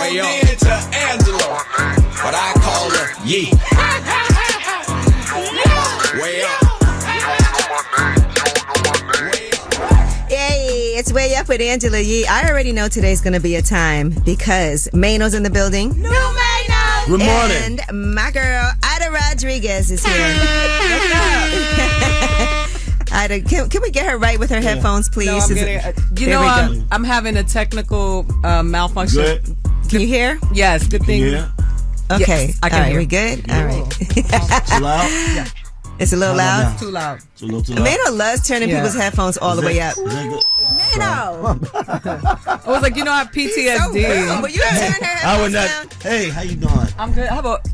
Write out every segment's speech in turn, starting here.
tuned in to Angela, but I call her Yee. Way up. Yay, it's Way Up with Angela Yee. I already know today's going to be a time because Mano's in the building. New Mano! Good morning. And my girl, Aida Rodriguez is here. Ida, can we get her right with her headphones, please? No, I'm getting, I'm having a technical malfunction. Good. Can you hear? Yes, good thing. Yeah. Okay. Yes, I can hear. We good? All right. Too loud? Yeah. It's a little loud? Too loud. It's a little too loud. Mano loves turning people's headphones all the way up. Is that good? Mano! I was like, I have PTSD. But you have turned her I would headphones not. down. Hey, how you doing? I'm good.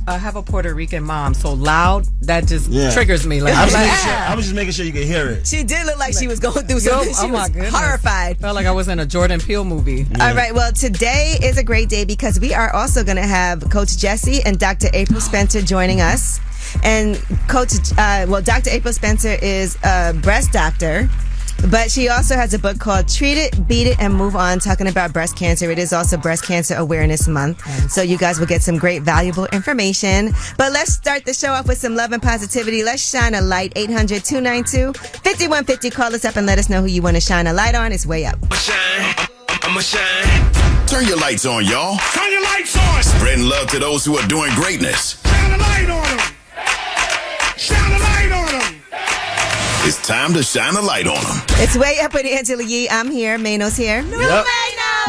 I have a Puerto Rican mom, so loud that just triggers me. Like, I was just making sure you could hear it. She did look like she was going through something. She was horrified. Felt like I was in a Jordan Peele movie. Yeah. All right. Well, today is a great day because we are also going to have Coach Jesse and Dr. April Spencer joining us. And Dr. April Spencer is a breast doctor, but she also has a book called Treat It, Beat It, and Move On, talking about breast cancer. It is also Breast Cancer Awareness Month. So you guys will get some great, valuable information. But let's start the show off with some love and positivity. Let's shine a light. 800-292-5150. Call us up and let us know who you want to shine a light on. It's Way Up. I'ma shine. Turn your lights on, y'all. Turn your lights on. Spreading love to those who are doing greatness. Shine a light on them. Shine a light on them. It's time to shine a light on them. It's Way Up with Angela Yee. I'm here. Mano's here. Yep.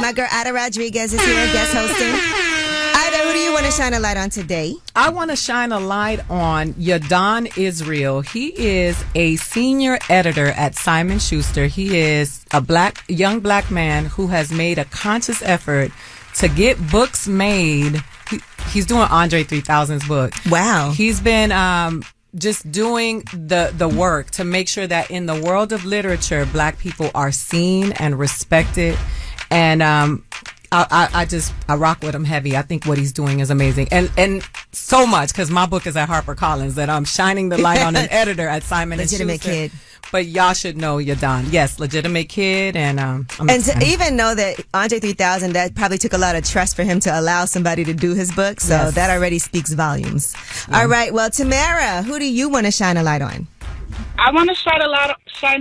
My girl Aida Rodriguez is here, guest hosting. Aida, who do you want to shine a light on today? I want to shine a light on Yadon Israel. He is a senior editor at Simon Schuster. He is a young black man who has made a conscious effort to get books made. He's doing Andre 3000's book. Wow. He's been just doing the work to make sure that in the world of literature, black people are seen and respected. And I rock with him heavy. I think what he's doing is amazing. And so much, because my book is at HarperCollins, that I'm shining the light on an editor at Simon & Legitimate Schuster. Kid. But y'all should know Yadon. Yes, legitimate kid. And to even know that Andre 3000, that probably took a lot of trust for him to allow somebody to do his book. So that already speaks volumes. Yeah. All right. Well, Tamara, who do you want to shine a light on? I want to shine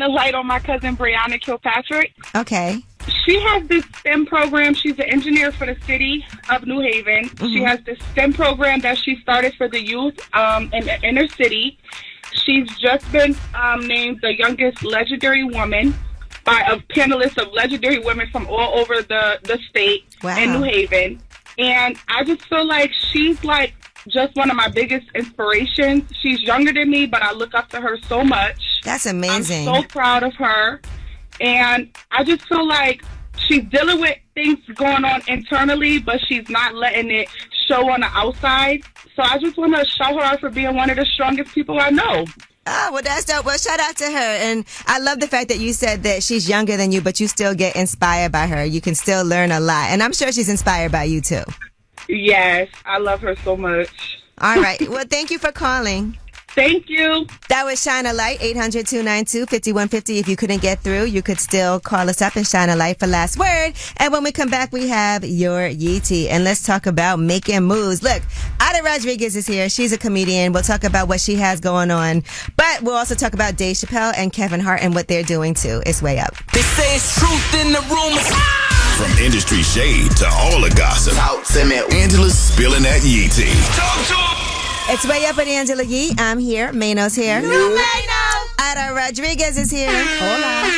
a light on my cousin Brianna Kilpatrick. Okay. She has this STEM program. She's an engineer for the city of New Haven. Mm-hmm. She has this STEM program that she started for the youth in the inner city. She's just been named the youngest legendary woman by a panelist of legendary women from all over the state in New Haven. And I just feel like she's like just one of my biggest inspirations. She's younger than me, but I look up to her so much. That's amazing. I'm so proud of her. And I just feel like she's dealing with things going on internally, but she's not letting it show on the outside. So I just want to shout her out for being one of the strongest people I know. Oh, well, that's dope. Well, shout out to her. And I love the fact that you said that she's younger than you, but you still get inspired by her. You can still learn a lot. And I'm sure she's inspired by you, too. Yes, I love her so much. All right. Well, thank you for calling. Thank you. That was Shine a Light, 800-292-5150. If you couldn't get through, you could still call us up and shine a light for last word. And when we come back, we have your Yee Tea. And let's talk about making moves. Look, Aida Rodriguez is here. She's a comedian. We'll talk about what she has going on. But we'll also talk about Dave Chappelle and Kevin Hart and what they're doing, too. It's Way Up. They say it's truth in the room. From industry shade to all the gossip, Angela's spilling that Yee Tea. Talk. It's Way Up with Angela Yee. I'm here. Mano's here. Aida Rodriguez is here. Hola.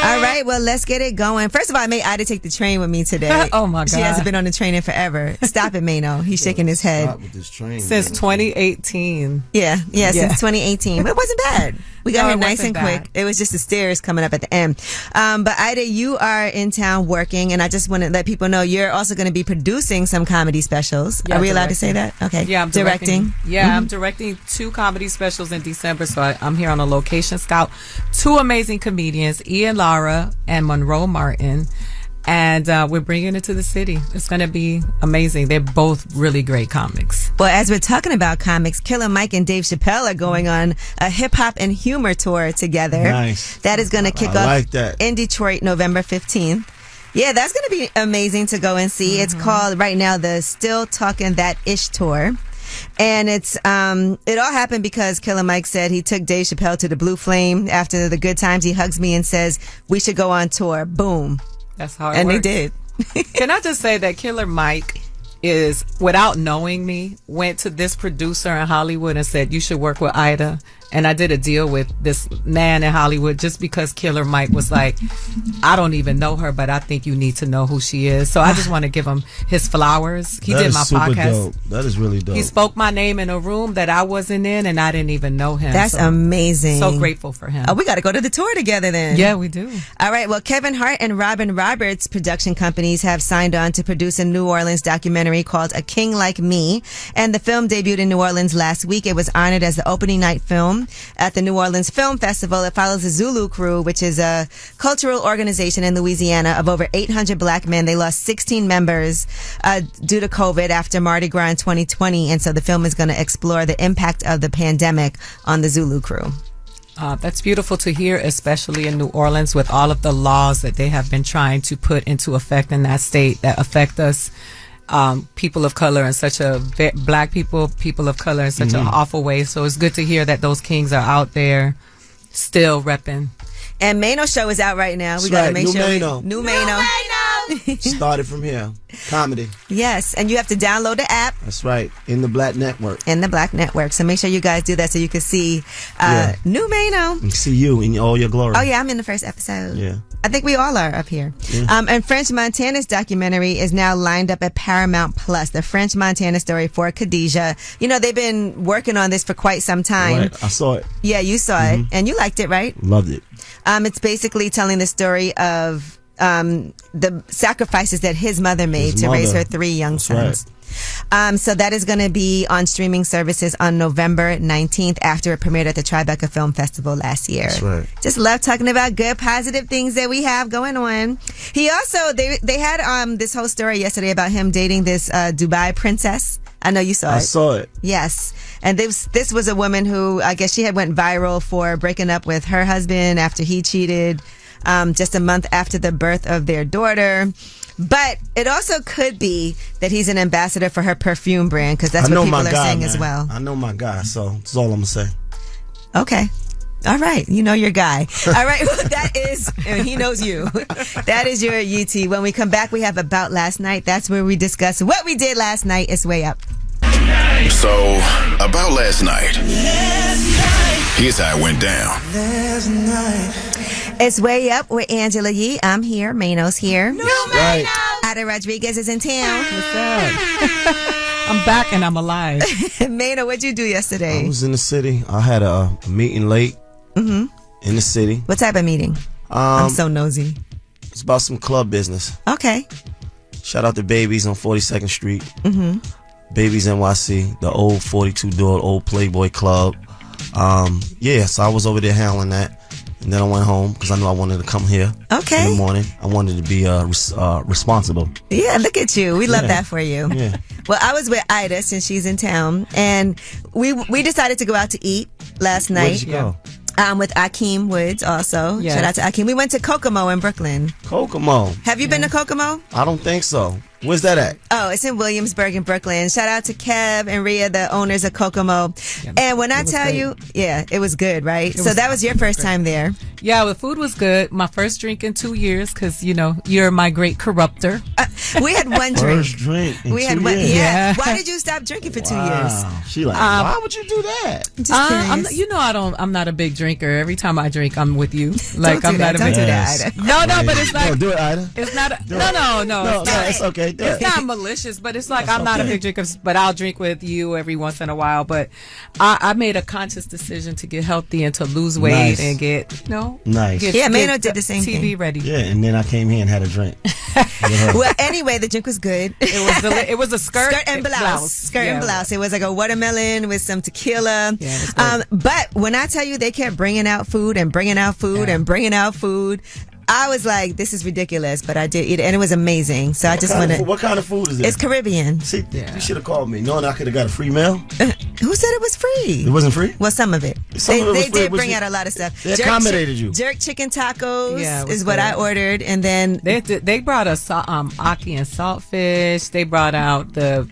All right, well, let's get it going. First of all, I made Aida take the train with me today. Oh, my God. She hasn't been on the train in forever. Stop it, Mano. He's shaking his head. Stop with this train, since 2018. Yeah, since 2018. But it wasn't bad. We got here nice and quick. It was just the stairs coming up at the end. But Aida, you are in town working, and I just want to let people know you're also going to be producing some comedy specials. Yeah, are we allowed to say that? Okay. Yeah, I'm directing. Yeah, I'm directing 2 comedy specials in December, so I'm here on a location scout. 2 amazing comedians, Ian Lara and Monroe Martin. And we're bringing it to the city. It's going to be amazing. They're both really great comics. Well, as we're talking about comics, Killer Mike and Dave Chappelle are going on a hip-hop and humor tour together. Nice. That is going to kick off like that. in Detroit November 15th. Yeah, that's going to be amazing to go and see. It's called right now the Still Talking That Ish Tour. And it's it all happened because Killer Mike said he took Dave Chappelle to the Blue Flame after the good times. He hugs me and says, we should go on tour. Boom. That's how it and works. they did. Can I just say that Killer Mike is, without knowing me, went to this producer in Hollywood and said, you should work with Ida. And I did a deal with this man in Hollywood just because Killer Mike was like, I don't even know her, but I think you need to know who she is. So I just want to give him his flowers. He did my podcast. Dope. That is really dope. He spoke my name in a room that I wasn't in, and I didn't even know him. That's amazing. So grateful for him. Oh, we got to go to the tour together then. Yeah, we do. All right. Well, Kevin Hart and Robin Roberts production companies have signed on to produce a New Orleans documentary called A King Like Me. And the film debuted in New Orleans last week. It was honored as the opening night film at the New Orleans Film Festival. It follows the Zulu Crew, which is a cultural organization in Louisiana of over 800 black men. They lost 16 members due to COVID after Mardi Gras in 2020. And so the film is going to explore the impact of the pandemic on the Zulu Crew. That's beautiful to hear, especially in New Orleans with all of the laws that they have been trying to put into effect in that state that affect us. People of color in such a black people of color in such an awful way. So it's good to hear that those kings are out there still repping. And Mano show is out right now. We got to make sure. New Mano. Started from here. Comedy. Yes, and you have to download the app. That's right. In the Black Network. In the Black Network. So make sure you guys do that so you can see New Mano. And see you in all your glory. Oh yeah, I'm in the first episode. Yeah. I think we all are up here. Yeah. And French Montana's documentary is now lined up at Paramount Plus. The French Montana story for Khadijah. You know, they've been working on this for quite some time. Right. I saw it. Yeah, you saw it. And you liked it, right? Loved it. It's basically telling the story of the sacrifices that his mother made to raise her 3 young sons. Right. So that is going to be on streaming services on November 19th after it premiered at the Tribeca Film Festival last year. That's right. Just love talking about good, positive things that we have going on. He also, they had this whole story yesterday about him dating this Dubai princess. I know you saw it. I saw it. Yes. And this was a woman who, I guess she had went viral for breaking up with her husband after he cheated. Just a month after the birth of their daughter. But it also could be that he's an ambassador for her perfume brand, because that's what people are saying as well. I know my guy, so that's all I'm going to say. Okay. All right. You know your guy. All right. Well, that is, and he knows you. That is your UT. When we come back, we have About Last Night. That's where we discuss what we did last night. It's Way Up. So, about last night. Here's how it went down. Last night. It's Way Up with Angela Yee. I'm here. Mano's here. Right. Aida Rodriguez is in town. What's up? I'm back and I'm alive. Mano, what'd you do yesterday? I was in the city. I had a meeting late in the city. What type of meeting? I'm so nosy. It's about some club business. Okay. Shout out to Babies on 42nd Street. Babies NYC, the old 42-door old Playboy Club. So I was over there handling that. And then I went home because I knew I wanted to come here in the morning. I wanted to be responsible. Yeah, look at you. We love that for you. Yeah. Well, I was with Ida since she's in town, and we decided to go out to eat last night. Where'd you go? With Akeem Woods also. Yes. Shout out to Akeem. We went to Kokomo in Brooklyn. Kokomo. Have you been to Kokomo? I don't think so. Where's that at? Oh, it's in Williamsburg in Brooklyn. Shout out to Kev and Rhea, the owners of Kokomo. Yeah, and when I tell you, it was good, right? So that was your first time there. Yeah, the food was good. My first drink in 2 years, because, you know, you're my great corrupter. We had one drink. First drink in We 2 had one. years. Yeah. Why did you stop drinking for 2 years? She like, why would you do that? Just I'm, curious. you know, I'm not a big drinker. Every time I drink, I'm with you. Like, Don't I'm do not that. a big Don't do Yes. that, Ida. No, but it's like, No, do it, Ida. it's not, No, it's okay. Do It's it. not malicious, but it's like I'm not a big drinker, but I'll drink with you every once in a while. But I made a conscious decision to get healthy and to lose weight Nice. and get, Nice. Yeah, Mano did the same TV thing. ready. Yeah, and then I came here and had a drink. Well, anyway, the drink was good. It was a skirt and blouse. Skirt and Yeah. blouse. It was like a watermelon with some tequila. Yeah, it was good. But when I tell you they kept bringing out food and bringing out food and bringing out food, I was like, this is ridiculous, but I did eat it, and it was amazing. So I just want to. What kind of food is it? It's Caribbean. See, you should have called me, knowing I could have got a free meal. Who said it was free? It wasn't free? Well, some of it. Some of it was They free. did bring out a lot of stuff. They accommodated you. Jerk chicken tacos Yeah, is what I ordered, and then They brought us ackee and saltfish. They brought out the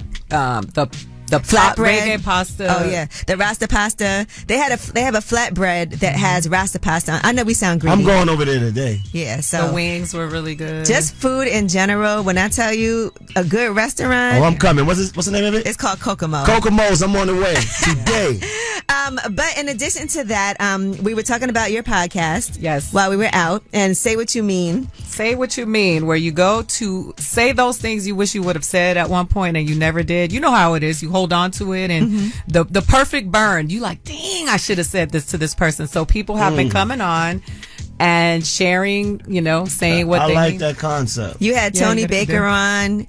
flatbread reggae pasta. Oh yeah, the rasta pasta. They have a flatbread that has rasta pasta. I know we sound greedy. I'm going over there today. Yeah, so The wings were really good. just food in general. When I tell you a good restaurant, Oh, I'm coming. What's the name of it? it's called Kokomo. Kokomo's. I'm on the way today. But in addition to that, we were talking about your podcast. Yes. While we were out, and Say What You Mean. Say What You Mean, where you go to say those things you wish you would have said at one point and you never did. You know how it is. You hold on to it, and the perfect burn. You like, dang, I should have said this to this person. So people have been coming on and sharing, saying what I they like mean. that concept. You had Yeah, Tony you Baker did. on.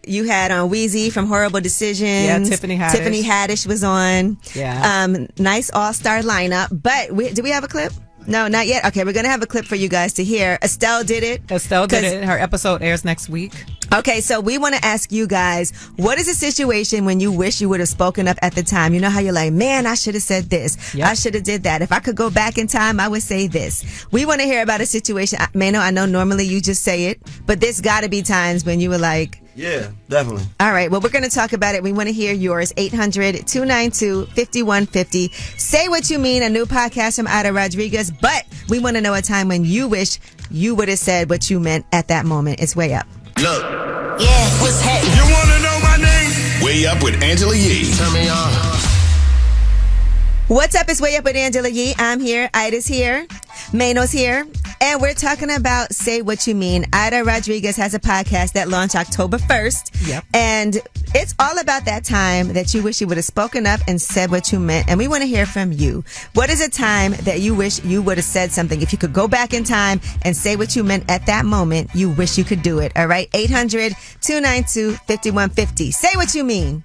You had on WUWY from Horrible Decisions. Yeah, Tiffany Haddish. Tiffany Haddish was on. Yeah. Nice all-star lineup. But do we have a clip? No, not yet. Okay, we're going to have a clip for you guys to hear. Estelle did it. Estelle did it. Her episode airs next week. Okay, so we want to ask you guys, what is a situation when you wish you would have spoken up at the time? You know how you're like, man, I should have said this. Yep. I should have did that. If I could go back in time, I would say this. We want to hear about a situation. Mano, I know normally you just say it, but there's got to be times when you were like, Yeah, definitely. all right, well, we're going to talk about it. We want to hear yours. 800-292-5150. Say What You Mean, a new podcast from Aida Rodriguez. But we want to know a time when you wish you would have said what you meant at that moment. It's Way Up. Look, Yeah, what's happening? You wanna know my name? Way Up with Angela Yee. Turn me on. What's up? It's Way Up with Angela Yee. I'm here. Ida's here. Mano's here. And we're talking about Say What You Mean. Aida Rodriguez has a podcast that launched October 1st. Yep. And it's all about that time that you wish you would have spoken up and said what you meant. And we want to hear from you. What is a time that you wish you would have said something? If you could go back in time and say what you meant at that moment, you wish you could do it. All right? 800-292-5150. Say what you mean.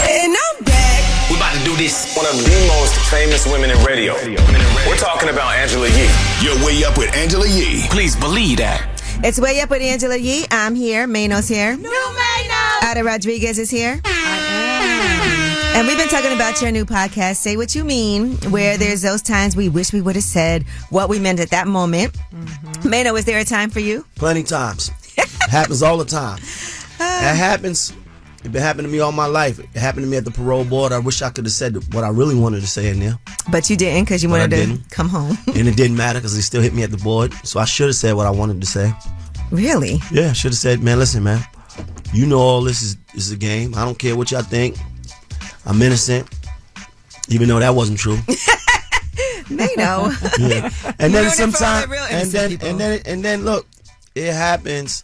And I'm back. We're about to do this. One of the most famous women in radio. We're talking about Angela Yee. You're Way Up with Angela Yee. Please believe that. It's Way Up with Angela Yee. I'm here. Mano's here. New Mano. Aida Rodriguez is here. And we've been talking about your new podcast, Say What You Mean, where there's those times we wish we would have said what we meant at that moment. Mano, was there a time for you? Plenty times. Happens all the time. It happens. It's been happening to me all my life. It happened to me at the parole board. I wish I could have said what I really wanted to say in there. But you didn't because you But I wanted to didn't. come home. And it didn't matter because they still hit me at the board. So I should have said what I wanted to say. Really? Yeah, I should have said, man, listen, man. You know all this is a game. I don't care what y'all think. I'm innocent. Even though that wasn't true. Mano. Yeah. And then ruined it for all sometimes, the real and innocent then, people. and then look, it happens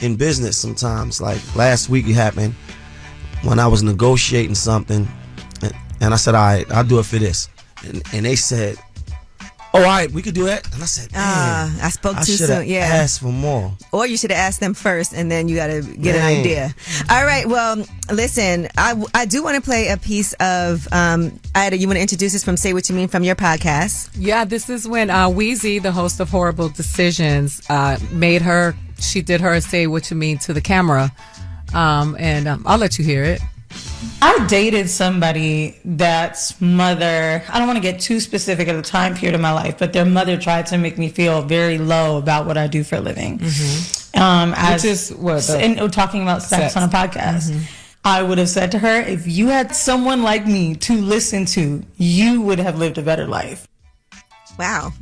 in business sometimes. Like last week it happened when I was negotiating something and I said, all right, I'll do it for this. And they said, oh, all right, we could do that. And I said, man, I spoke I too should have soon. Yeah. asked for more. Or you should have asked them first, and then you got to get an Man. idea. All right. Well, listen, I do want to play a piece of Aida. You want to introduce us from Say What You Mean from your podcast? Yeah, this is when Weezy, the host of Horrible Decisions, she did her Say What You Mean to the camera. And I'll let you hear it. I dated somebody that's mother, I don't want to get too specific at the time period of my life, but their mother tried to make me feel very low about what I do for a living. Which is what? And talking about sex on a podcast. I would have said to her, if you had someone like me to listen to, you would have lived a better life. Wow.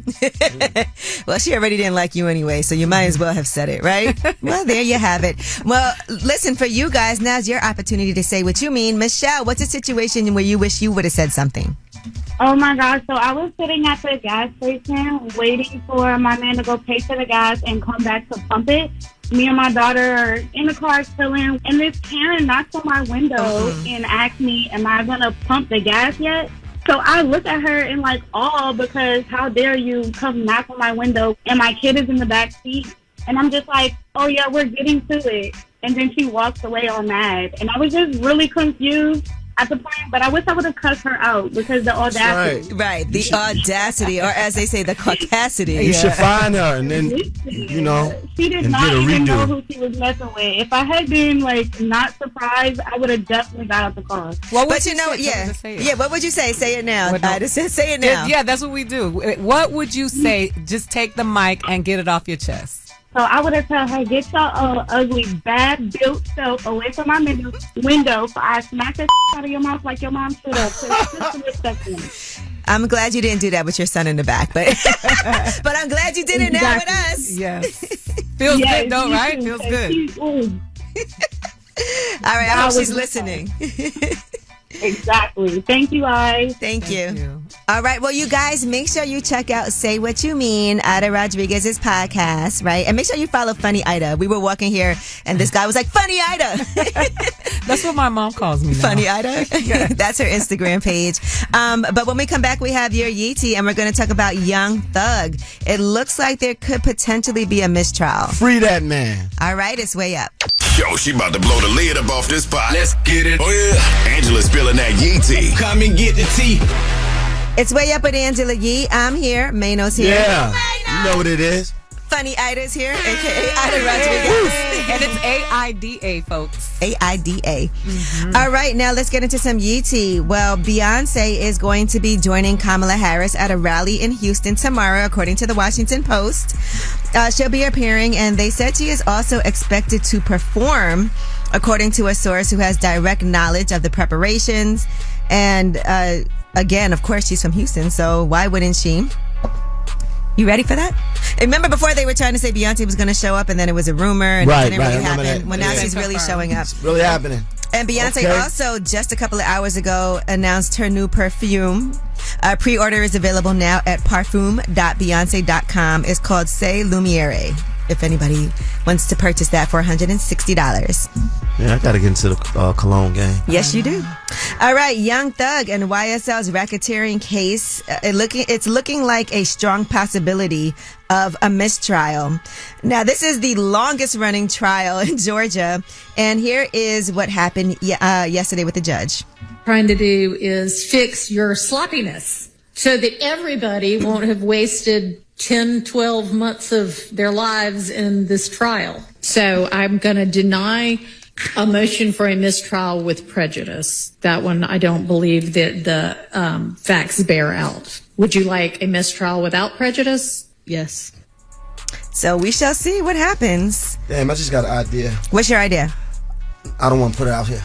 Well, she already didn't like you anyway, so you might as well have said it, right? Well, there you have it. Well, listen, for you guys, now's your opportunity to say what you mean. Michelle, what's a situation where you wish you would have said something? Oh my gosh, so I was sitting at the gas station waiting for my man to go pay for the gas and come back to pump it. Me and my daughter are in the car chilling, and this Karen knocks on my window and asks me, am I going to pump the gas yet? So I look at her in like awe because how dare you come knock on my window and my kid is in the back seat. And I'm just like, oh yeah, we're getting to it. And then she walks away all mad. And I was just really confused. at the point, but I wish I would have cussed her out because the audacity. Right, the audacity, or as they say, the caucasity. You should find her and then, you know, She did and not get a even know redo. who she was messing with. If I had been like not surprised, I would have definitely got out the car. But you know, yeah. What would you say? Say it now. Ida said, say it now. Yeah, that's what we do. What would you say? Just take the mic and get it off your chest. So I would have told her, get your ugly, bad built self away from my window. So I smack the out of your mouth like your mom should have. I'm glad you didn't do that with your son in the back, but but I'm glad you did it now with us. Yes. Feels good though, right? Feels good. All right, I hope she's listening. Exactly. Thank you, guys. Thank you. All right. Well, you guys, make sure you check out Say What You Mean, Aida Rodriguez's podcast, right? And make sure you follow Funny Ida. We were walking here, and this guy was like, Funny Ida. That's what my mom calls me now. Funny Ida? That's her Instagram page. But when we come back, we have your Yeetie, and we're going to talk about Young Thug. It looks like there could potentially be a mistrial. Free that man. All right. It's way up. Yo, she about to blow the lid up off this pot. Let's get it. Oh, yeah. Angela spilling that yee tea. Come and get the tea. It's way up with Angela Yee. I'm here. Mano's here. Yeah. You know what it is. Funny Ida's here, a.k.a. Aida Rodriguez. And it's AIDA, folks. AIDA. All right, now let's get into some Yeetie. Well, Beyonce is going to be joining Kamala Harris at a rally in Houston tomorrow, according to the Washington Post. She'll be appearing, and they said she is also expected to perform, according to a source who has direct knowledge of the preparations. And again, of course, she's from Houston, so why wouldn't she? You ready for that? Remember before they were trying to say Beyonce was going to show up and then it was a rumor and it didn't really happen. Well, now she's really showing up. It's really happening. And Beyonce also, just a couple of hours ago, announced her new perfume. Pre-order is available now at parfum.beyonce.com. It's called C'est Lumiere. If anybody wants to purchase that for $160. Yeah, I got to get into the cologne game. Yes, you do. All right, Young Thug and YSL's racketeering case. It's looking like a strong possibility of a mistrial. Now, this is the longest running trial in Georgia. And here is what happened yesterday with the judge. Trying to do is fix your sloppiness so that everybody won't have wasted 10, 12 months of their lives in this trial. So I'm going to deny a motion for a mistrial with prejudice. That one, I don't believe that the facts bear out. Would you like a mistrial without prejudice? Yes. So we shall see what happens. Damn, I just got an idea. What's your idea? I don't want to put it out here.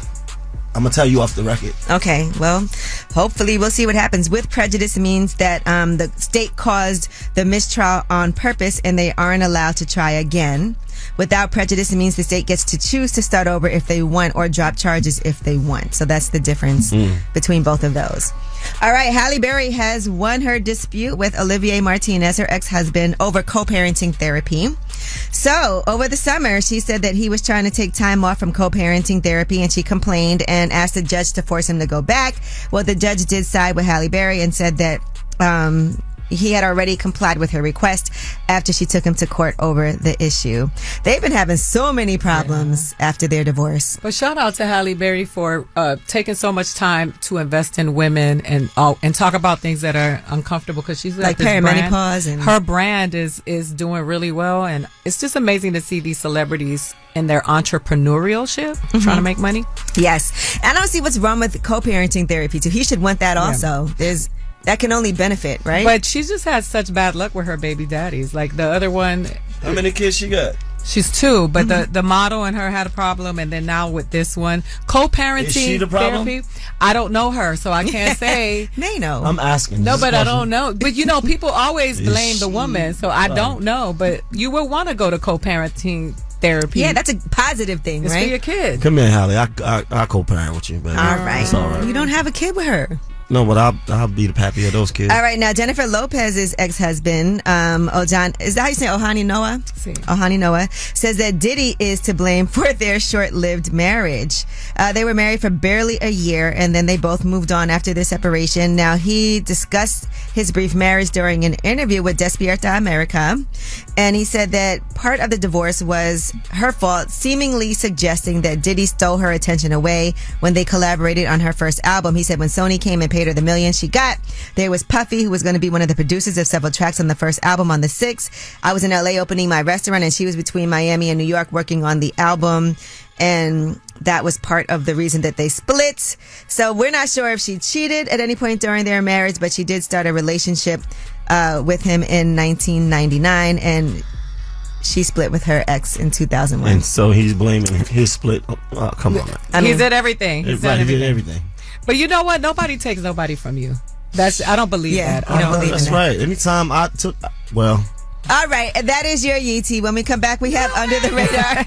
I'm going to tell you off the record. Okay, well, hopefully we'll see what happens. With prejudice means that the state caused the mistrial on purpose and they aren't allowed to try again. Without prejudice, it means the state gets to choose to start over if they want or drop charges if they want. So that's the difference between both of those. All right, Halle Berry has won her dispute with Olivier Martinez, her ex-husband, over co-parenting therapy. So over the summer, she said that he was trying to take time off from co-parenting therapy, and she complained and asked the judge to force him to go back. Well, the judge did side with Halle Berry and said that he had already complied with her request after she took him to court over the issue. They've been having so many problems after their divorce. But shout out to Halle Berry for taking so much time to invest in women and talk about things that are uncomfortable, because she's like perimenopause, and her brand is doing really well, and it's just amazing to see these celebrities in their entrepreneurship trying to make money. Yes, and I don't see what's wrong with co-parenting therapy too. He should want that also. That can only benefit, right? But she just had such bad luck with her baby daddies. Like the other one. How many kids she got? She's 2, but the model and her had a problem, and then now with this one, co-parenting Is she the problem? therapy. I don't know her, so I can't say. May know. I'm asking. No, but I don't know. But people always blame the woman, so I don't know. But you would want to go to co-parenting therapy. Yeah, that's a positive thing, it's right? for your kid. Come here, Halle. I co-parent with you, baby. All right. It's all right. You don't have a kid with her. No, but I'll be the pappy of those kids. All right, now Jennifer Lopez's ex-husband, Ojan, is that how you say Ohani Noah? Si. Ohani Noah says that Diddy is to blame for their short-lived marriage. They were married for barely a year, and then they both moved on after their separation. Now, he discussed his brief marriage during an interview with Despierta America, and he said that part of the divorce was her fault, seemingly suggesting that Diddy stole her attention away when they collaborated on her first album. He said when Sony came and paid her the million she got, there was Puffy, who was going to be one of the producers of several tracks on the first album on the 6th. I was in LA opening my restaurant, and she was between Miami and New York working on the album, and that was part of the reason that they split. So we're not sure if she cheated at any point during their marriage, but she did start a relationship with him in 1999, and she split with her ex in 2001. And so he's blaming his split. Come on, man. He did everything. He did everything. But you know what? Nobody takes nobody from you. I don't believe that. I don't believe That's in that. right. Anytime I took, well. All right, that is your Yeetie. When we come back, we have Under the Radar.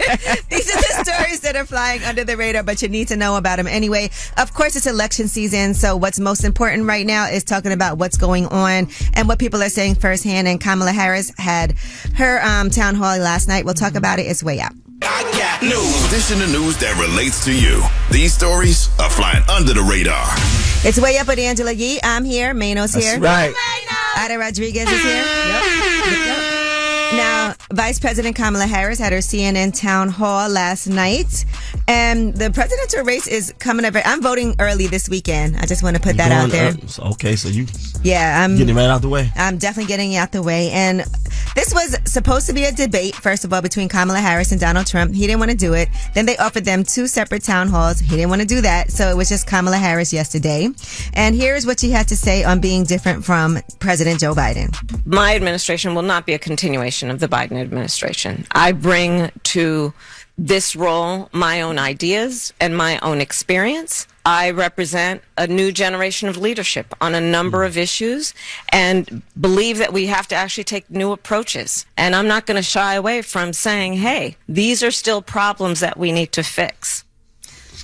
These are the stories that are flying under the radar, but you need to know about them anyway. Of course, it's election season, so what's most important right now is talking about what's going on and what people are saying firsthand. And Kamala Harris had her town hall last night. We'll talk about it. It's way out. I got news. This in the news that relates to you. These stories are flying under the radar. It's Way Up with Angela Yee. I'm here. Mano's here. Right. Ida Rodriguez is here. Yep. Now, Vice President Kamala Harris had her CNN town hall last night, and the presidential race is coming up. I'm voting early this weekend. I just want to put that out there. Okay, so you I'm getting it right out the way. I'm definitely getting it out the way. And this was supposed to be a debate, first of all, between Kamala Harris and Donald Trump. He didn't want to do it. Then they offered them 2 separate town halls. He didn't want to do that. So it was just Kamala Harris yesterday. And here's what she had to say on being different from President Joe Biden. My administration will not be a continuation of the Biden administration. I bring to this role my own ideas and my own experience. I represent a new generation of leadership on a number of issues and believe that we have to actually take new approaches. And I'm not going to shy away from saying, hey, these are still problems that we need to fix.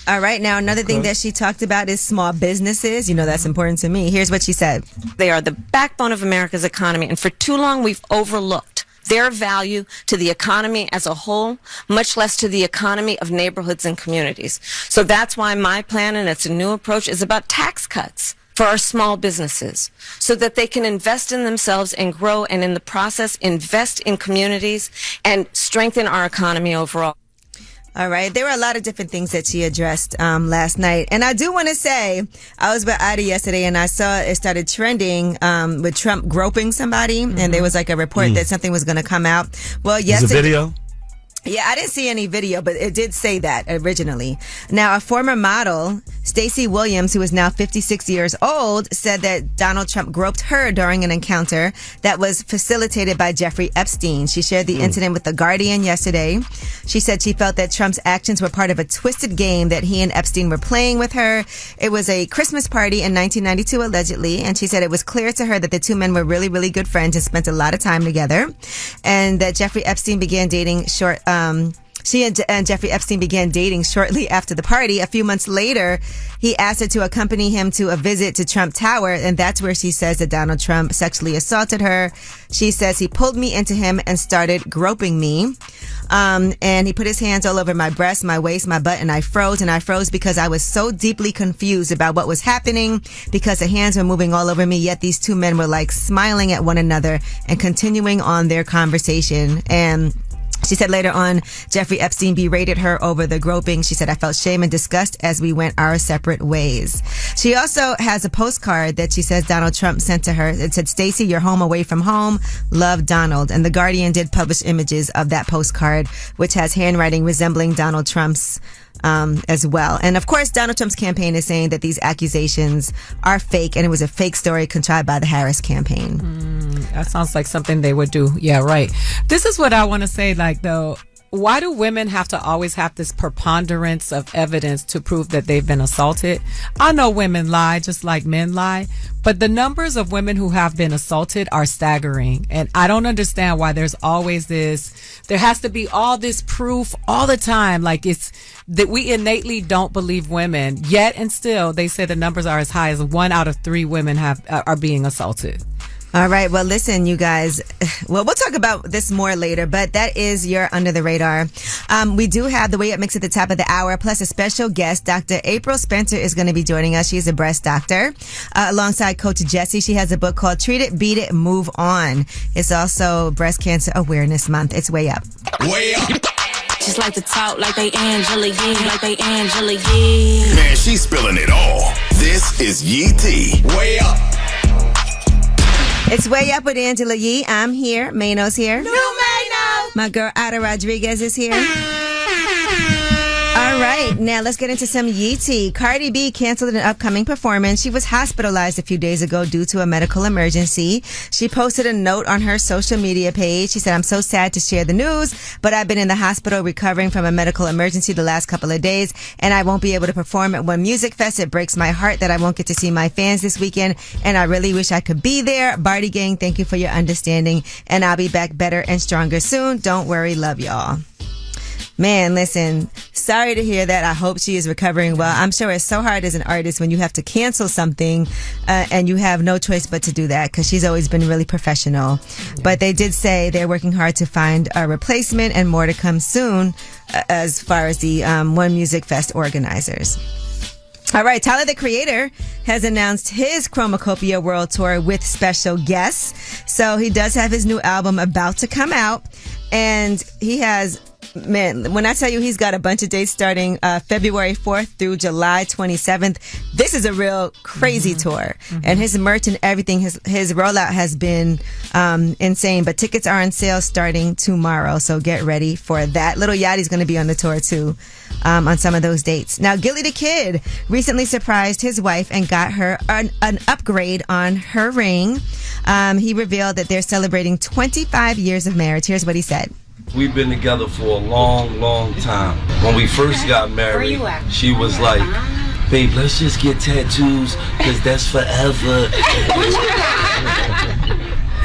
All right. Now, another thing that she talked about is small businesses. You know, that's important to me. Here's what she said. They are the backbone of America's economy. And for too long, we've overlooked their value to the economy as a whole, much less to the economy of neighborhoods and communities. So that's why my plan, and it's a new approach, is about tax cuts for our small businesses so that they can invest in themselves and grow, and in the process invest in communities and strengthen our economy overall. All right. There were a lot of different things that she addressed last night. And I do want to say, I was with Ida yesterday and I saw it started trending with Trump groping somebody. Mm-hmm. And there was like a report that something was going to come out. Well, yesterday. Is a video? Yeah, I didn't see any video, but it did say that originally. Now, a former model, Stacey Williams, who is now 56 years old, said that Donald Trump groped her during an encounter that was facilitated by Jeffrey Epstein. She shared the incident with The Guardian yesterday. She said she felt that Trump's actions were part of a twisted game that he and Epstein were playing with her. It was a Christmas party in 1992, allegedly, and she said it was clear to her that the two men were really, really good friends and spent a lot of time together, and that Jeffrey Epstein began dating she and Jeffrey Epstein began dating shortly after the party. A few months later, he asked her to accompany him to a visit to Trump Tower, and that's where she says that Donald Trump sexually assaulted her. She says he pulled me into him and started groping me. And he put his hands all over my breast, my waist, my butt, and I froze because I was so deeply confused about what was happening, because the hands were moving all over me, yet these two men were like smiling at one another and continuing on their conversation. And she said later on, Jeffrey Epstein berated her over the groping. She said, I felt shame and disgust as we went our separate ways. She also has a postcard that she says Donald Trump sent to her. It said, Stacey, you're home away from home. Love, Donald. And The Guardian did publish images of that postcard, which has handwriting resembling Donald Trump's as well. And of course, Donald Trump's campaign is saying that these accusations are fake and it was a fake story contrived by the Harris campaign. That sounds like something they would do. Yeah, right. This is what I want to say, like, though. why do women have to always have this preponderance of evidence to prove that they've been assaulted? I know women lie just like men lie, but the numbers of women who have been assaulted are staggering. And I don't understand why there's always there has to be all this proof all the time. Like it's that we innately don't believe women yet. And still they say the numbers are as high as 1 out of 3 women are being assaulted. All right. Well, listen, you guys. Well, we'll talk about this more later, but that is your Under the Radar. We do have the Way Up Mix at the top of the hour, plus a special guest. Dr. April Spencer is going to be joining us. She's a breast doctor. Alongside Coach Jessie, she has a book called Treat It, Beat It, Move On. It's also Breast Cancer Awareness Month. It's Way Up. Way up. Just like to talk like they Angela Yee, like they Angela Yee. Man, she's spilling it all. This is Yee T. Way up. It's Way Up with Angela Yee. I'm here. Mano's here. No Mano. My girl Aida Rodriguez is here. All right, now let's get into some Yee tea. Cardi B canceled an upcoming performance. She was hospitalized a few days ago due to a medical emergency. She posted a note on her social media page. She said, "I'm so sad to share the news, but I've been in the hospital recovering from a medical emergency the last couple of days, and I won't be able to perform at One Music Fest. It breaks my heart that I won't get to see my fans this weekend, and I really wish I could be there. Barty Gang, thank you for your understanding, and I'll be back better and stronger soon. Don't worry, love y'all." Man, listen, sorry to hear that. I hope she is recovering well. I'm sure it's so hard as an artist when you have to cancel something and you have no choice but to do that, because she's always been really professional. But they did say they're working hard to find a replacement, and more to come soon as far as the One Music Fest organizers. All right, Tyler, the Creator, has announced his Chromacopia World Tour with special guests. So he does have his new album about to come out, and he has... Man, when I tell you he's got a bunch of dates starting February 4th through July 27th, this is a real crazy tour. And his merch and everything, his rollout has been insane. But tickets are on sale starting tomorrow, so get ready for that. Lil Yachty's going to be on the tour too on some of those dates. Now, Gilly the Kid recently surprised his wife and got her an upgrade on her ring. He revealed that they're celebrating 25 years of marriage. Here's what he said. We've been together for a long, long time. When we first got married, she was like, "Babe, let's just get tattoos, because that's forever."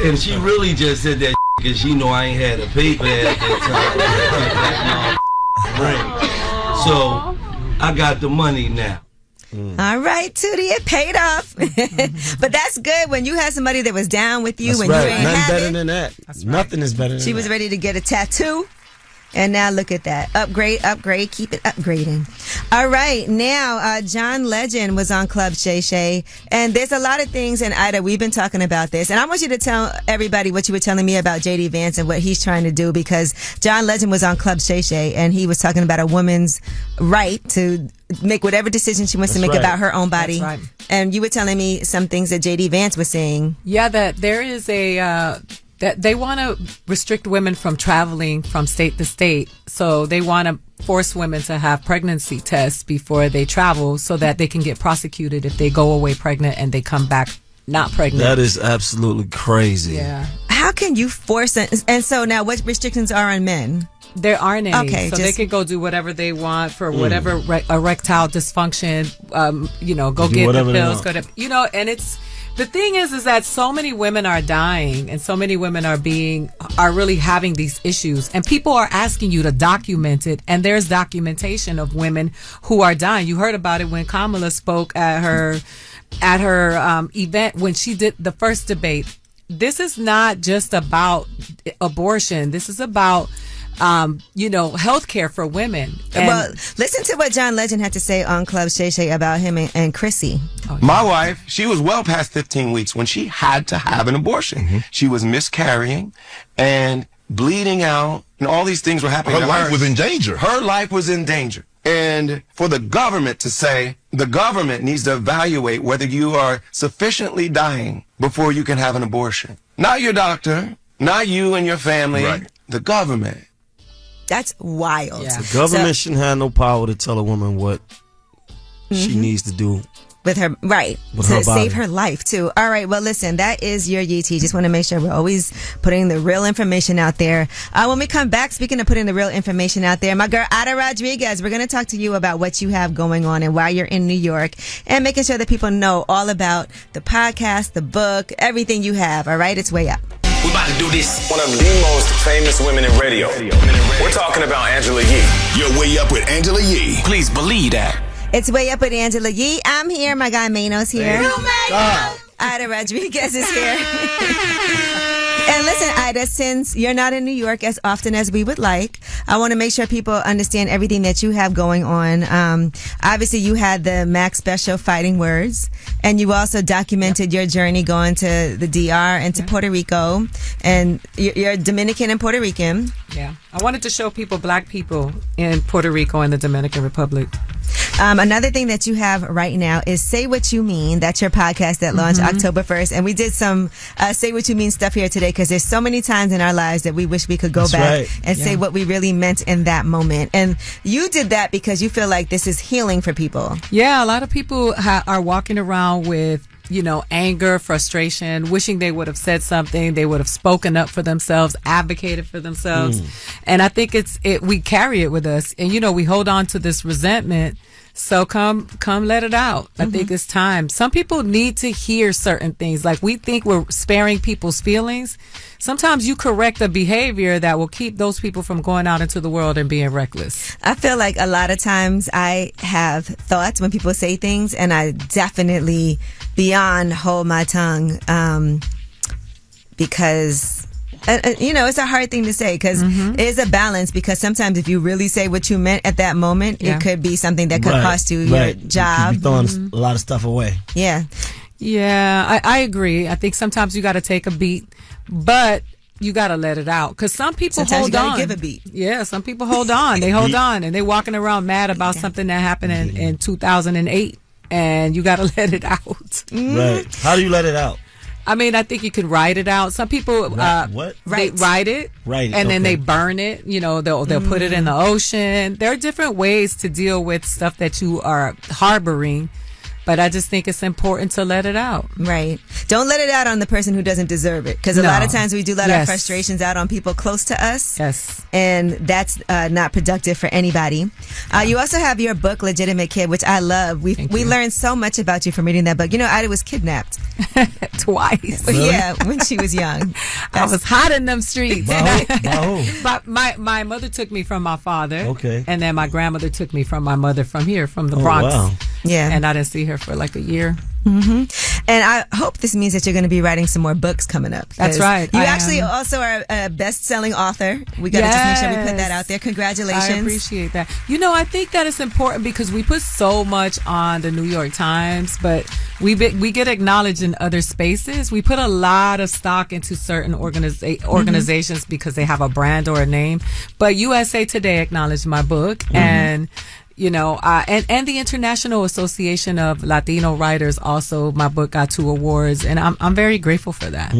And she really just said that because she know I ain't had a paper at that time. So I got the money now. All right, Tootie, it paid off. But that's good when you had somebody that was down with you. That's when right. you ain't Nothing have better it. than that. Nothing is better than that. She was ready to get a tattoo. And now look at that. Upgrade, keep it upgrading. All right, now John Legend was on Club Shay Shay. And there's a lot of things, and Ida, we've been talking about this. And I want you to tell everybody what you were telling me about J.D. Vance and what he's trying to do, because John Legend was on Club Shay Shay, and he was talking about a woman's right to make whatever decision she wants to make about her own body. That's right. And you were telling me some things that J.D. Vance was saying. Yeah, that there is that they want to restrict women from traveling from state to state. So they want to force women to have pregnancy tests before they travel so that they can get prosecuted if they go away pregnant and they come back not pregnant. That is absolutely crazy. Yeah. How can you force it? And so now what restrictions are on men? There aren't any. Okay, so they can go do whatever they want for whatever erectile dysfunction, go get the pills, and it's, the thing is that so many women are dying and so many women are really having these issues, and people are asking you to document it, and there's documentation of women who are dying. You heard about it when Kamala spoke at her event when she did the first debate. This is not just about abortion. This is about healthcare for women. Well, listen to what John Legend had to say on Club Shay Shay about him and Chrissy. Oh, yeah. My wife, she was well past 15 weeks when she had to have an abortion. She was miscarrying and bleeding out, and all these things were happening. Her life was in danger. Her life was in danger. And for the government to say the government needs to evaluate whether you are sufficiently dying before you can have an abortion. Not your doctor, not you and your family, the government. That's wild. Yeah. The government shouldn't have no power to tell a woman what she needs to do With her, right. With to her body. save her life, too. All right. Well, listen, that is your YT. Just want to make sure we're always putting the real information out there. When we come back, speaking of putting the real information out there, my girl, Aida Rodriguez, we're going to talk to you about what you have going on and why you're in New York and making sure that people know all about the podcast, the book, everything you have. All right. It's Way Up. We're about to do this. One of the most famous women in radio. We're talking about Angela Yee. You're Way Up with Angela Yee. Please believe that. It's Way Up with Angela Yee. I'm here. My guy Mano's here. Aida Rodriguez is here. And listen, Aida, since you're not in New York as often as we would like, I want to make sure people understand everything that you have going on. Obviously, you had the Max special, Fighting Words, and you also documented your journey going to the DR and to Puerto Rico. And you're Dominican and Puerto Rican. Yeah. I wanted to show people, black people in Puerto Rico and the Dominican Republic. Another thing that you have right now is Say What You Mean. That's your podcast that launched October 1st. And we did some Say What You Mean stuff here today because there's so many times in our lives that we wish we could go back and say what we really meant in that moment. And you did that because you feel like this is healing for people. Yeah, a lot of people are walking around with, anger, frustration, wishing they would have said something, they would have spoken up for themselves, advocated for themselves. And I think we carry it with us. And, we hold on to this resentment. So come let it out. I think it's time. Some people need to hear certain things. Like we think we're sparing people's feelings. Sometimes you correct a behavior that will keep those people from going out into the world and being reckless. I feel like a lot of times I have thoughts when people say things, and I definitely beyond hold my tongue because it's a hard thing to say because it is a balance, because sometimes if you really say what you meant at that moment, it could be something that could cost you your job. You throwing a lot of stuff away. Yeah. Yeah, I agree. I think sometimes you got to take a beat, but you got to let it out, because some people sometimes hold you on. gotta give a beat. Yeah, some people hold on. They hold on, and they're walking around mad about something that happened in 2008, and you got to let it out. Right. How do you let it out? I mean, I think you can write it out. Some people they write it, and then they burn it. They'll put it in the ocean. There are different ways to deal with stuff that you are harboring. But I just think it's important to let it out. Right. Don't let it out on the person who doesn't deserve it. Because a lot of times we do let our frustrations out on people close to us. Yes. And that's not productive for anybody. You also have your book, Legitimate Kid, which I love. We learned so much about you from reading that book. Ida was kidnapped. Twice. Yeah, when she was young. I was hot in them streets. But my mother took me from my father. Okay. And then my grandmother took me from my mother from the Bronx. Wow. Yeah. And I didn't see her for like a year. And I hope this means that you're going to be writing some more books coming up. That's right. You actually also are a best-selling author. We got to just make sure we put that out there. Congratulations. I appreciate that. I think that it's important because we put so much on the New York Times, but we get acknowledged in other spaces. We put a lot of stock into certain organizations because they have a brand or a name. But USA Today acknowledged my book, and and the International Association of Latino Writers also, my book got 2 awards, and I'm very grateful for that.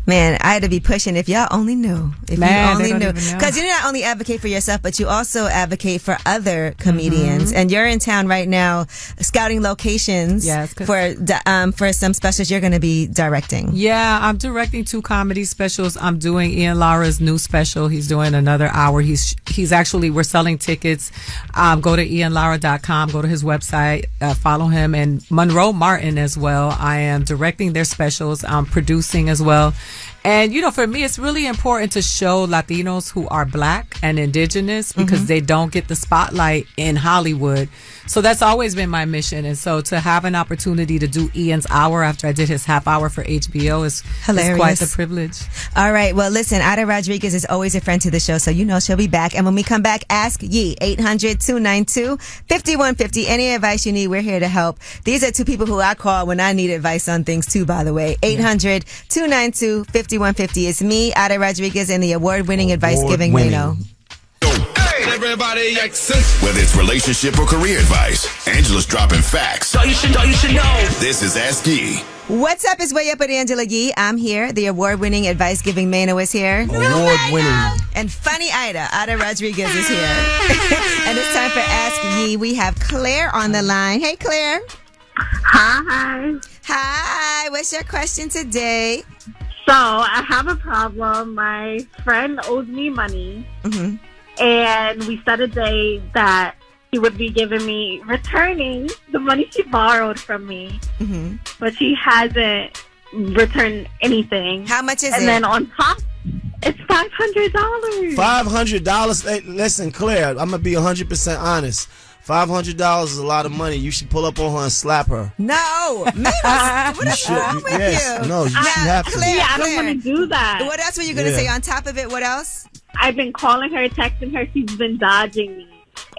Man, I had to be pushing. If y'all only knew. If you only knew. Because Because you not only advocate for yourself, but you also advocate for other comedians. And you're in town right now scouting locations for some specials you're going to be directing. Yeah, I'm directing 2 comedy specials. I'm doing Ian Lara's new special. He's doing another hour. He's actually, we're selling tickets. Go to ianlara.com, go to his website, follow him, and Monroe Martin as well. I am directing their specials. I'm producing as well. And, for me, it's really important to show Latinos who are black and indigenous because they don't get the spotlight in Hollywood. So that's always been my mission. And so to have an opportunity to do Ian's hour after I did his half hour for HBO is quite the privilege. All right. Well, listen, Aida Rodriguez is always a friend to the show, so she'll be back. And when we come back, ask Yee, 800-292-5150. Any advice you need, we're here to help. These are 2 people who I call when I need advice on things too, by the way. 800-292-5150. It's me, Aida Rodriguez, and the award-winning advice-giving Reno. Everybody whether it's relationship or career advice, Angela's dropping facts. You should know. This is Ask Yee. What's up? It's Way Up with Angela Yee. I'm here. The award-winning advice-giving Mano is here. Award-winning. And funny Aida Rodriguez is here. And it's time for Ask Yee. We have Claire on the line. Hey, Claire. Hi. Hi. What's your question today? So I have a problem. My friend owes me money, and we set a day that he would be returning the money she borrowed from me, but she hasn't returned anything. How much is it? And then on top, it's $500. $500. Hey, listen, Claire, I'm gonna be 100% honest. $500 is a lot of money. You should pull up on her and slap her. No, what is wrong with you? No, you should have to. Claire, I don't want to do that. What else were you going to say on top of it? What else? I've been calling her, texting her. She's been dodging me,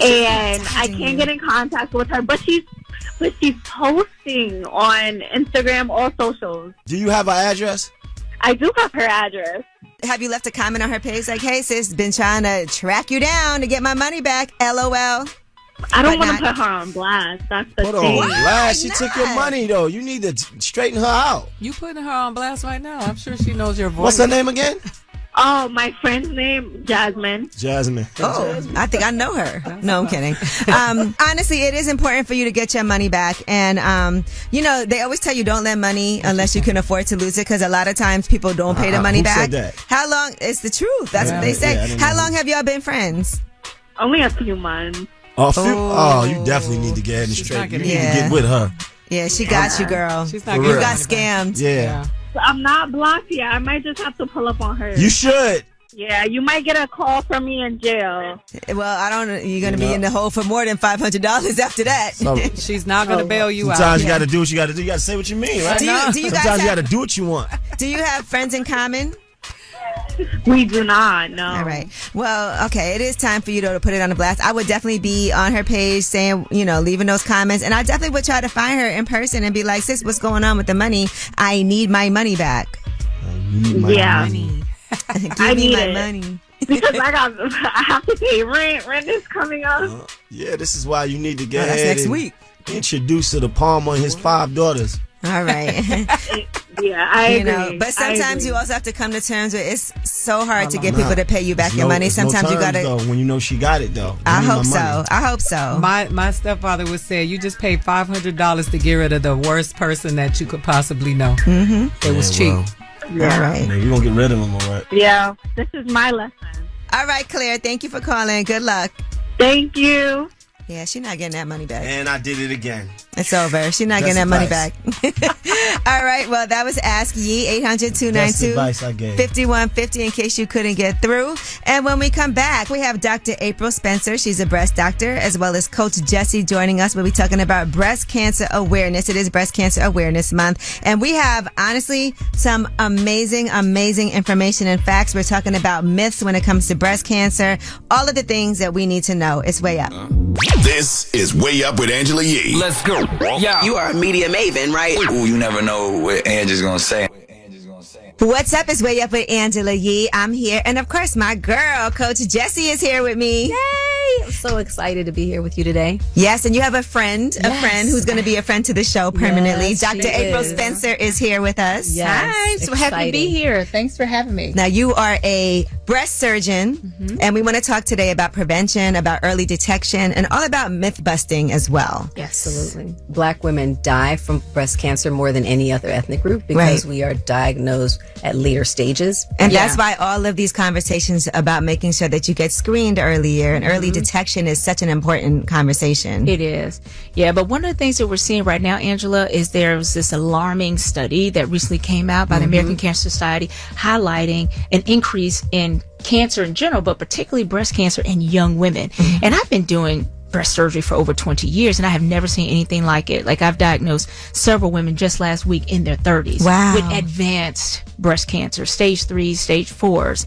and I can't get in contact with her. But she's posting on Instagram or socials. Do you have her address? I do have her address. Have you left a comment on her page like, "Hey sis, been trying to track you down to get my money back"? LOL. I don't want to put her on blast. That's the Put thing. her on blast. She took your money though. You need to straighten her out. You putting her on blast right now. I'm sure she knows your voice. What's her name again? Oh, my friend's name, Jasmine. Jasmine. Oh, I think I know her. No, I'm kidding. Honestly, it is important for you to get your money back. And, they always tell you don't lend money unless you can afford to lose it, because a lot of times people don't pay the money back. Said that? How long? It's the truth. That's what they say. How long have y'all been friends? Only a few months. You definitely need to get in the straight. You need to get with her. Yeah, she got you, girl. She's not you getting got money scammed. Yeah. I'm not blocked yet. I might just have to pull up on her. You should. Yeah, you might get a call from me in jail. Well, I don't know. You're going to be in the hole for more than $500 after that. She's not going to bail you out. Sometimes you got to do what you got to do. You got to say what you mean, right? Do you guys Sometimes you got to do what you want. Do you have friends in common? We do not, no. All right. Well, okay. It is time for you to put it on the blast. I would definitely be on her page saying, leaving those comments. And I definitely would try to find her in person and be like, sis, what's going on with the money? I need my money back. Give me my money. Because I have to pay rent. Rent is coming up. This is why you need to get that's ahead next and week. Introduce her to Palmer and his 5 daughters. All right. Yeah, I agree. But sometimes you also have to come to terms with it's so hard to get people to pay you back your money. Sometimes you gotta. Though, when you know she got it though. I hope so. My stepfather would say you just paid $500 to get rid of the worst person that you could possibly know. It was cheap. Yeah. All right. You're gonna get rid of them, all right? Yeah, this is my lesson. All right, Claire. Thank you for calling. Good luck. Thank you. Yeah, she's not getting that money back. And I did it again. It's over. She's not getting that money back. All right. Well, that was Ask Yee, 800-292-5150 in case you couldn't get through. And when we come back, we have Dr. April Spencer. She's a breast doctor, as well as Coach Jesse joining us. We'll be talking about breast cancer awareness. It is Breast Cancer Awareness Month. And we have, honestly, some amazing, amazing information and facts. We're talking about myths when it comes to breast cancer, all of the things that we need to know. It's Way Up. This is Way Up with Angela Yee. Let's go. Yeah. You are a media maven, right? Ooh, you never know what Angela's gonna say. What's up? It's Way Up with Angela Yee. I'm here. And of course, my girl, Coach Jesse, is here with me. Yay! I'm so excited to be here with you today. Yes, and you have a friend who's going to be a friend to the show permanently. Yes, Dr. April Spencer is here with us. Yes, Hi. so happy to be here. Thanks for having me. Now, you are a breast surgeon, and we want to talk today about prevention, about early detection, and all about myth busting as well. Absolutely. Black women die from breast cancer more than any other ethnic group because we are diagnosed at later stages. And that's why all of these conversations about making sure that you get screened earlier and early detection is such an important conversation. It is. Yeah, but one of the things that we're seeing right now, Angela, is there's this alarming study that recently came out by the American Cancer Society highlighting an increase in cancer in general, but particularly breast cancer in young women. And I've been doing breast surgery for over 20 years and I have never seen anything like it. Like I've diagnosed several women just last week in their 30s with advanced breast cancer, stage 3, stage 4s.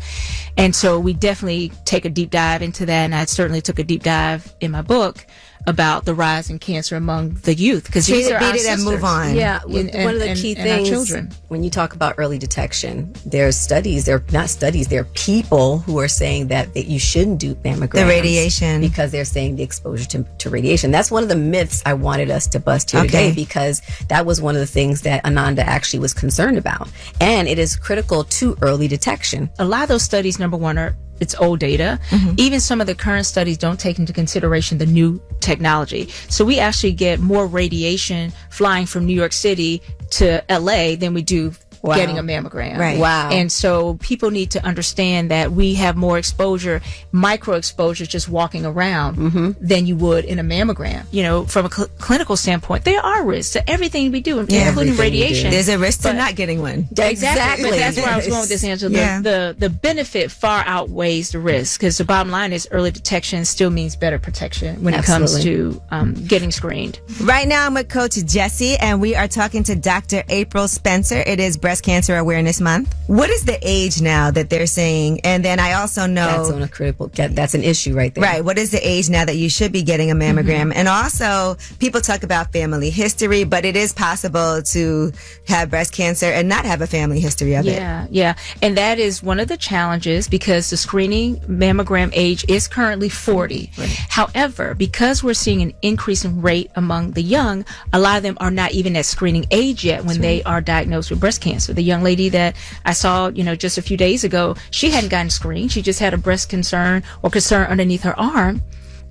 And so we definitely take a deep dive into that. And I certainly took a deep dive in my book about the rise in cancer among the youth, because these are our sisters. And move on. Yeah, one of the key things when you talk about early detection, there's studies, they're not studies, they're people who are saying that you shouldn't do mammograms. The radiation. Because they're saying the exposure to radiation. That's one of the myths I wanted us to bust here today, because that was one of the things that Ananda actually was concerned about. And it is critical to early detection. A lot of those studies, number one, are it's old data. Even some of the current studies don't take into consideration the new technology. So we actually get more radiation flying from New York City to LA than we do getting a mammogram. Right. Wow. And so people need to understand that we have more exposure, micro exposure, just walking around than you would in a mammogram. You know, from a clinical standpoint, there are risks to everything we do, including radiation. There's a risk to not getting one. Exactly. But that's where I was going with this, Angela. Yeah. The benefit far outweighs the risk, because the bottom line is early detection still means better protection when it comes to getting screened. Right now, I'm with Coach Jessie, and we are talking to Dr. April Spencer. It is Breast Cancer Awareness Month. What is the age now that they're saying? And then I also know that's on a critical. That's an issue right there. Right. What is the age now that you should be getting a mammogram? And also, people talk about family history, but it is possible to have breast cancer and not have a family history of it. Yeah. And that is one of the challenges, because the screening mammogram age is currently 40. Right. However, because we're seeing an increasing rate among the young, a lot of them are not even at screening age yet when they are diagnosed with breast cancer. The young lady that I saw, just a few days ago, she hadn't gotten screened. She just had a breast concern underneath her arm,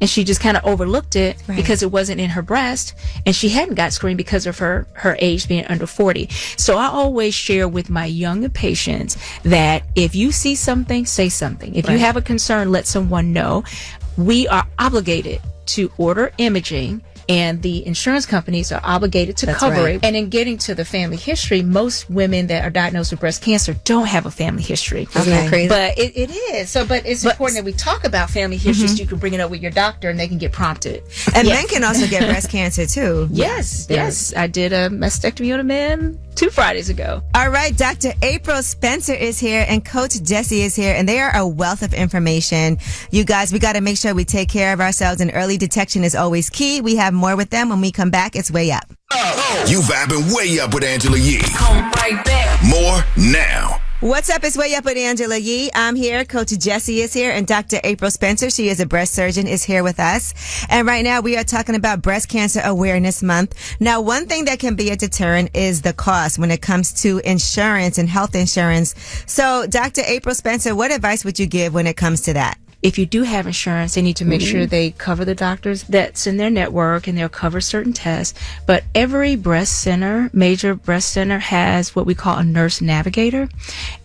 and she just kind of overlooked it because it wasn't in her breast, and she hadn't got screened because of her age being under 40. So I always share with my younger patients that if you see something, say something. If you have a concern, let someone know. We are obligated to order imaging, and the insurance companies are obligated to cover it. And in getting to the family history, most women that are diagnosed with breast cancer don't have a family history. Isn't that crazy? But it is. But it's important that we talk about family history so you can bring it up with your doctor and they can get prompted. And men can also get breast cancer too. Yes. I did a mastectomy on a man 2 Fridays ago. All right, Dr. April Spencer is here and Coach Jessie is here, and they are a wealth of information. You guys, we got to make sure we take care of ourselves, and early detection is always key. We have more with them when we come back. It's Way Up. You vibing way up with Angela Yee. Come right back. More now. What's up? It's Way Up with Angela Yee. I'm here. Coach Jessie is here, and Dr. April Spencer, she is a breast surgeon, is here with us. And right now we are talking about Breast Cancer Awareness Month. Now, one thing that can be a deterrent is the cost when it comes to insurance and health insurance. So, Dr. April Spencer, what advice would you give when it comes to that? If you do have insurance, they need to make sure they cover the doctors that's in their network, and they'll cover certain tests. But every breast center, major breast center, has what we call a nurse navigator.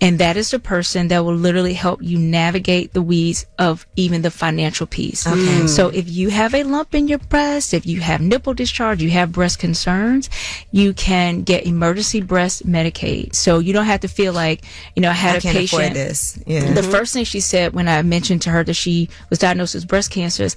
And that is the person that will literally help you navigate the weeds of even the financial piece. Okay. So if you have a lump in your breast, if you have nipple discharge, you have breast concerns, you can get emergency breast Medicaid. So you don't have to feel like, I had a patient. I can't afford this. Yeah. The first thing she said when I mentioned to her that she was diagnosed with breast cancer,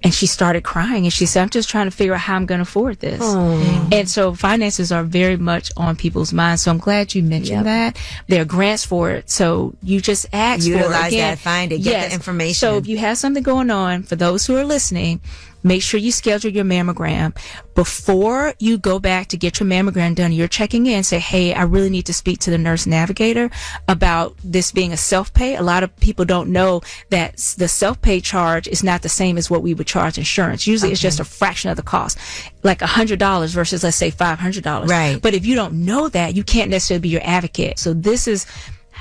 and she started crying, and she said, I'm just trying to figure out how I'm going to afford this. And so finances are very much on people's minds. So I'm glad you mentioned that. There are grants for it. So you just ask Utilize for it. Again, that, find it, get the information. So if you have something going on, for those who are listening, make sure you schedule your mammogram. Before you go back to get your mammogram done, you're checking in, say, hey, I really need to speak to the nurse navigator about this being a self-pay. A lot of people don't know that the self-pay charge is not the same as what we would charge insurance. Usually it's just a fraction of the cost, like $100 versus, let's say, $500. Right. But if you don't know that, you can't necessarily be your advocate. So this is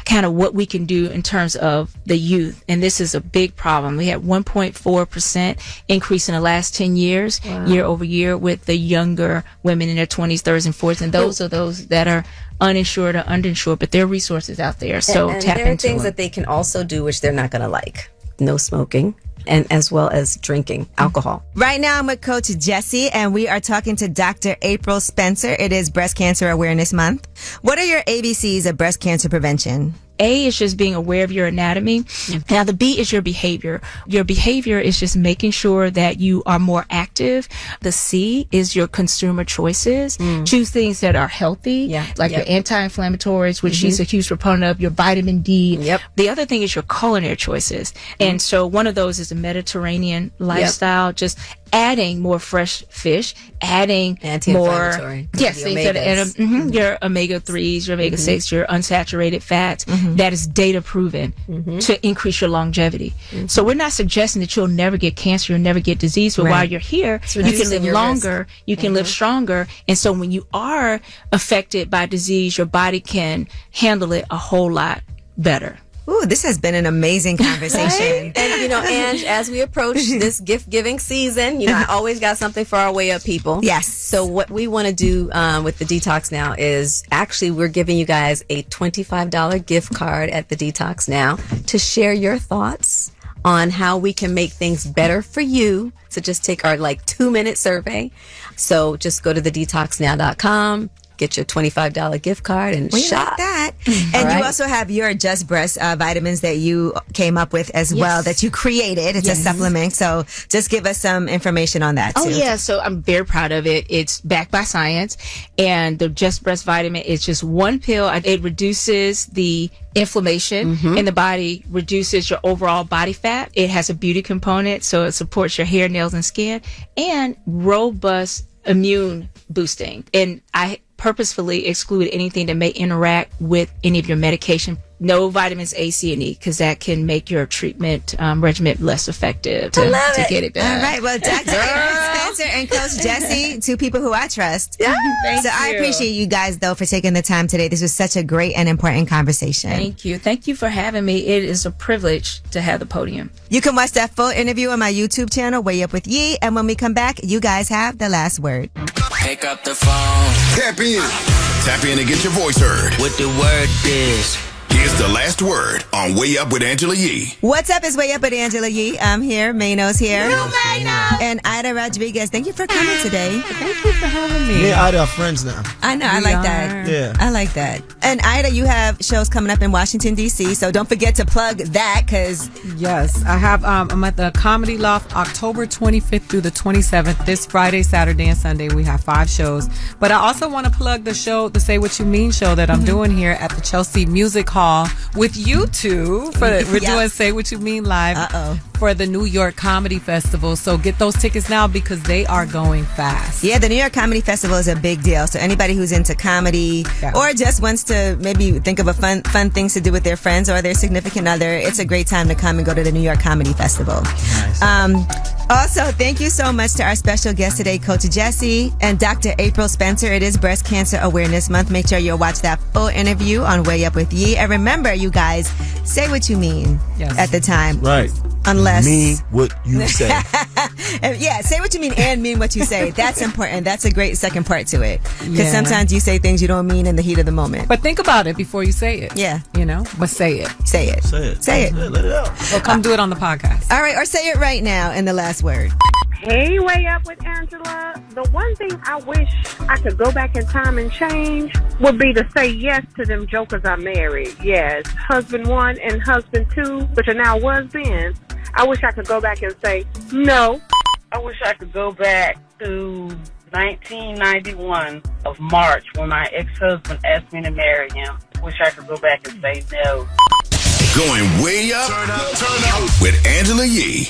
kind of what we can do in terms of the youth. And this is a big problem. We had 1.4% increase in the last 10 years, year over year, with the younger women in their 20s, 30s, and 40s. And those are those that are uninsured or underinsured, but there are resources out there. So and tap there are into things them. that they can also do, which they're not going to like. No smoking. And as well as drinking alcohol. Right now, I'm with Coach Jessie, and we are talking to Dr. April Spencer. It is Breast Cancer Awareness Month. What are your ABCs of breast cancer prevention? A is just being aware of your anatomy. Now, the B is your behavior. Your behavior is just making sure that you are more active. The C is your consumer choices. Choose things that are healthy, like your anti-inflammatories, which she's a huge proponent of, your vitamin D. The other thing is your culinary choices. And so one of those is a Mediterranean lifestyle, just adding more fresh fish, adding more, things that your omega-3s, your omega-6, your unsaturated fats, that is data proven to increase your longevity. So we're not suggesting that you'll never get cancer, you'll never get disease, but while you're here, you can live longer, you can live stronger. And so when you are affected by disease, your body can handle it a whole lot better. Ooh, this has been an amazing conversation. Right? And, Ange, as we approach this gift giving season, I always got something for our Way Up people. Yes. So what we want to do with the Detox Now is actually we're giving you guys a $25 gift card at the Detox Now to share your thoughts on how we can make things better for you. So just take our 2-minute survey. So just go to thedetoxnow.com. Get your $25 gift card and shop. Like that. And you also have your Just Breast vitamins that you came up with as well, that you created. It's a supplement. So just give us some information on that, too. Oh, yeah. So I'm very proud of it. It's backed by science. And the Just Breast vitamin is just one pill. It reduces the inflammation in the body, reduces your overall body fat. It has a beauty component, so it supports your hair, nails, and skin, and robust immune boosting. And I purposefully exclude anything that may interact with any of your medication. No vitamins A, C, and E, because that can make your treatment regimen less effective to get it better. All right. Well, Dr. Spencer and Coach Jessie, two people who I trust. Yeah. I appreciate you guys, though, for taking the time today. This was such a great and important conversation. Thank you. Thank you for having me. It is a privilege to have the podium. You can watch that full interview on my YouTube channel, Way Up with Yee. And when we come back, you guys have the last word. Pick up the phone. Tap in. Tap in and get your voice heard. What the word is. Here's the last word on Way Up with Angela Yee. What's up? It's Way Up with Angela Yee. I'm here. Mano's here. Mano. And Ida Rodriguez. Thank you for coming today. Thank you for having me. Me and Ida are friends now. I know. I like that. Yeah. I like that. And Ida, you have shows coming up in Washington, D.C., so don't forget to plug that, because... Yes, I have. I'm at the Comedy Loft October 25th through the 27th. This Friday, Saturday, and Sunday, we have 5 shows. But I also want to plug the show, the Say What You Mean show that I'm doing here at the Chelsea Music Hall with you two. We're doing Say What You Mean live for the New York Comedy Festival. So get those tickets now because they are going fast. Yeah, the New York Comedy Festival is a big deal. So anybody who's into comedy or just wants to maybe think of a fun things to do with their friends or their significant other, it's a great time to come and go to the New York Comedy Festival. Nice. Also, thank you so much to our special guest today, Coach Jessie and Dr. April Spencer. It is Breast Cancer Awareness Month. Make sure you'll watch that full interview on Way Up with Yee. And remember, you guys, say what you mean at the time. Right. Unless... Mean what you say. Yeah, say what you mean and mean what you say. That's important. That's a great second part to it. Because sometimes you say things you don't mean in the heat of the moment. But think about it before you say it. Yeah. But say it. Say it. Say it. Say it. Let it out. Well, come do it on the podcast. All right, or say it right now in the last word. Hey, Way Up with Angela. The one thing I wish I could go back in time and change would be to say yes to them jokers I married. Yes, husband 1 and husband 2, which are now was-beens. I wish I could go back and say no. I wish I could go back to 1991 of March when my ex-husband asked me to marry him. Wish I could go back and say no. Going way up, turn up with Angela Yee.